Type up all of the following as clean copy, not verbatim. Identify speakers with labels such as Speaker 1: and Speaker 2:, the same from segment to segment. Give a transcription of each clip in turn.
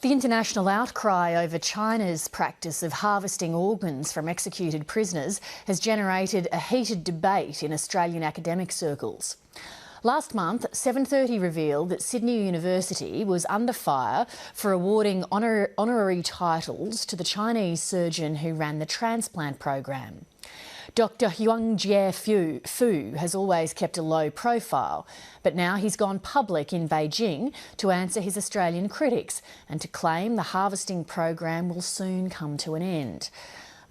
Speaker 1: The international outcry over China's practice of harvesting organs from executed prisoners has generated a heated debate in Australian academic circles. Last month, 7:30 revealed that Sydney University was under fire for awarding honorary titles to the Chinese surgeon who ran the transplant program. Dr. 황지에푸 has always kept a low profile, but now he's gone public in Beijing to answer his Australian critics and to claim the harvesting program will soon come to an end.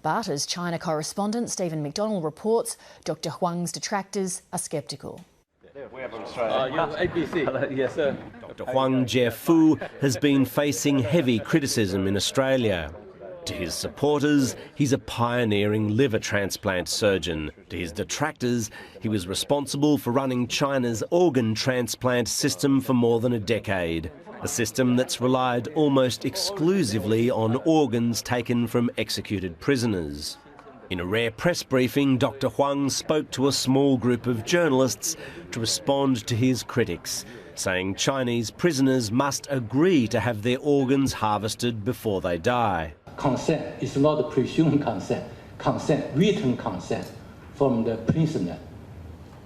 Speaker 1: But as China correspondent Stephen McDonald reports, Dr. Huang's detractors are sceptical.
Speaker 2: ABC. Yes, sir.
Speaker 3: Dr. 황지에푸 has been facing heavy criticism in Australia. To his supporters, he's a pioneering liver transplant surgeon. To his detractors, he was responsible for running China's organ transplant system for more than a decade, a system that's relied almost exclusively on organs taken from executed prisoners. In a rare press briefing, Dr. Huang spoke to a small group of journalists to respond to his critics, saying Chinese prisoners must agree to have their organs harvested before they die.
Speaker 4: Consent is not presumed consent. Consent, written consent from the prisoner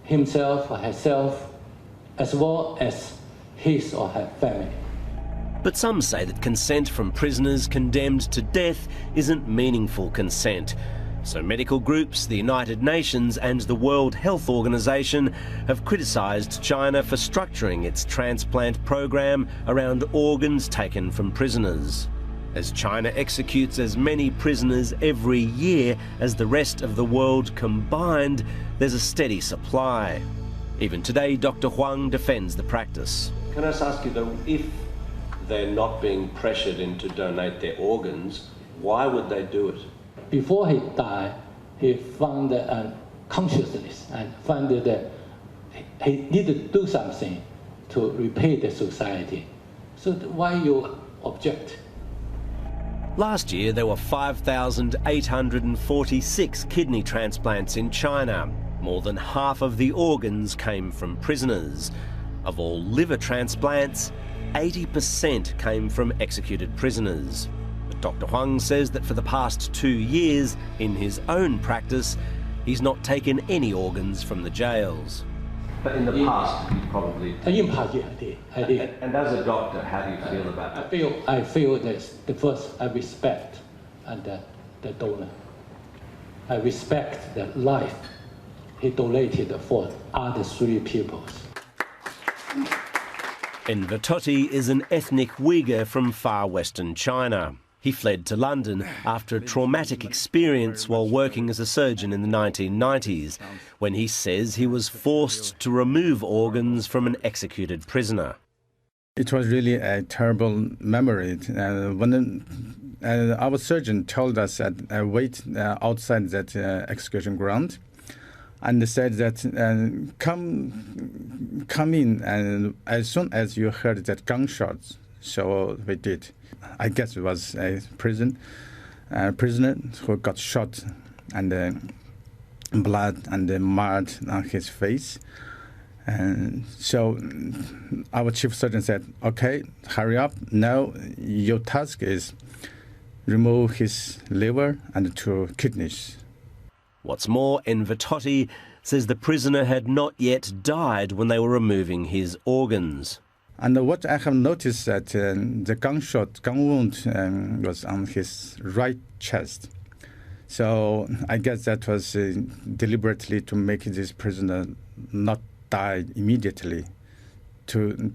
Speaker 4: himself or herself, as well as his or her family.
Speaker 3: But some say that consent from prisoners condemned to death isn't meaningful consent. So medical groups, the United Nations and the World Health Organization have criticised China for structuring its transplant program around organs taken from prisoners. As China executes as many prisoners every year as the rest of the world combined, there's a steady supply. Even today, Dr. Huang defends the practice.
Speaker 5: Can I just ask you though, if they're not being pressured into donate their organs, why would they do it?
Speaker 4: Before he died, he found consciousness and found that he needed to do something to repay the society. So why you object?
Speaker 3: Last year, there were 5,846 kidney transplants in China. More than half of the organs came from prisoners. Of all liver transplants, 80% came from executed prisoners. But Dr. Huang says that for the past 2 years, in his own practice, he's not taken any organs from the jails.
Speaker 5: But in the past, you probably did.
Speaker 4: In past, I did.
Speaker 5: And as a doctor, how do you feel about that?
Speaker 4: I feel that the first, I respect the donor. I respect the life he donated for other 3 people.
Speaker 3: Envatoti is an ethnic Uyghur from far western China. He fled to London after a traumatic experience while working as a surgeon in the 1990s, when he says he was forced to remove organs from an executed prisoner.
Speaker 6: It was really a terrible memory. When our surgeon told us that wait outside that execution ground, and they said that come in, and as soon as you heard that gunshots, so we did. I guess it was a prisoner who got shot, and blood and mud on his face. And so our chief surgeon said, "Okay, hurry up. Now your task is remove his liver and 2 kidneys."
Speaker 3: What's more, Envatoti says the prisoner had not yet died when they were removing his organs.
Speaker 6: And what I have noticed that the gun wound was on his right chest. So I guess that was deliberately to make this prisoner not die immediately, to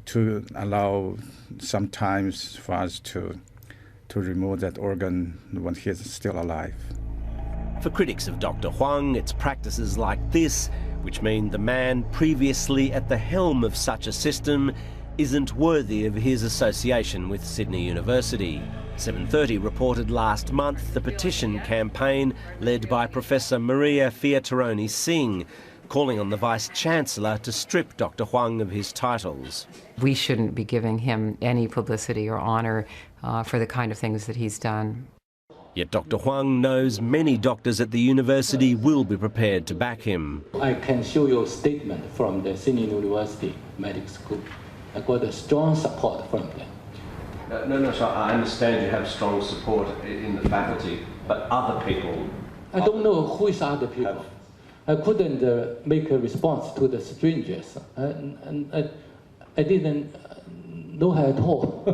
Speaker 6: allow some time for us to remove that organ when he is still alive.
Speaker 3: For critics of Dr. Huang, it's practices like this which mean the man previously at the helm of such a system isn't worthy of his association with Sydney University. 7:30 reported last month the petition campaign led by Professor Maria Fiataroni Singh, calling on the Vice-Chancellor to strip Dr. Huang of his titles.
Speaker 7: We shouldn't be giving him any publicity or honour for the kind of things that he's done.
Speaker 3: Yet Dr. Huang knows many doctors at the university will be prepared to back him.
Speaker 4: I can show you a statement from the Sydney University Medical School. I got a strong support from them.
Speaker 5: No, so I understand you have strong support in the faculty, but other people...
Speaker 4: I don't know who is other people. I couldn't make a response to the strangers. And I didn't know her at all.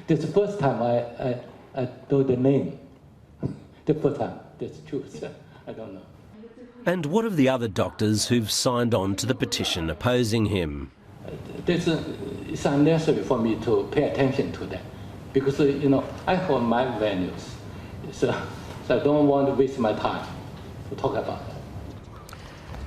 Speaker 4: This is the first time I know the name. The first time, that's true. I don't know.
Speaker 3: And what of the other doctors who've signed on to the petition opposing him?
Speaker 4: It's unnecessary for me to pay attention to that because, I have my values. So I don't want to waste my time to talk about that.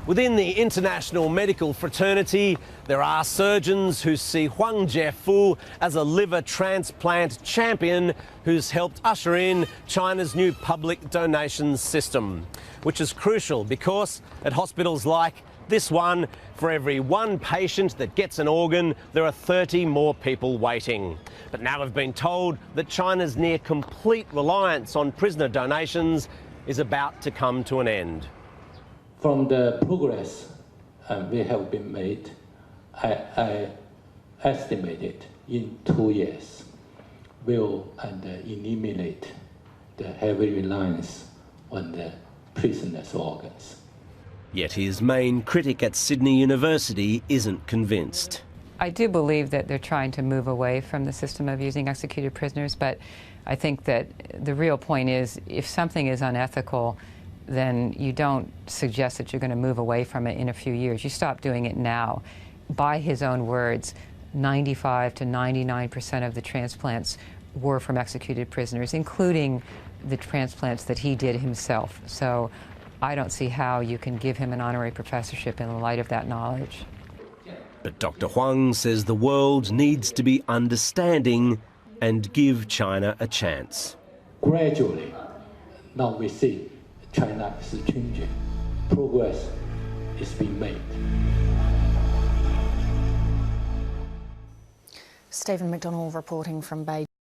Speaker 3: Within the international medical fraternity, there are surgeons who see 황지에푸 as a liver transplant champion who's helped usher in China's new public donations system, which is crucial because at hospitals like this one, for every one patient that gets an organ, there are 30 more people waiting. But now we've been told that China's near complete reliance on prisoner donations is about to come to an end.
Speaker 4: From the progress we have been made, I estimated in 2 years will eliminate the heavy reliance on the prisoners' organs.
Speaker 3: Yet his main critic at Sydney University isn't convinced.
Speaker 7: I do believe that they're trying to move away from the system of using executed prisoners, but I think that the real point is if something is unethical, then you don't suggest that you're going to move away from it in a few years. You stop doing it now. By his own words, 95 to 99% of the transplants were from executed prisoners, including the transplants that he did himself. So I don't see how you can give him an honorary professorship in the light of that knowledge.
Speaker 3: But Dr. Huang says the world needs to be understanding and give China a chance.
Speaker 4: Gradually, now we see China is changing. Progress is being made.
Speaker 1: Stephen McDonnell reporting from Beijing.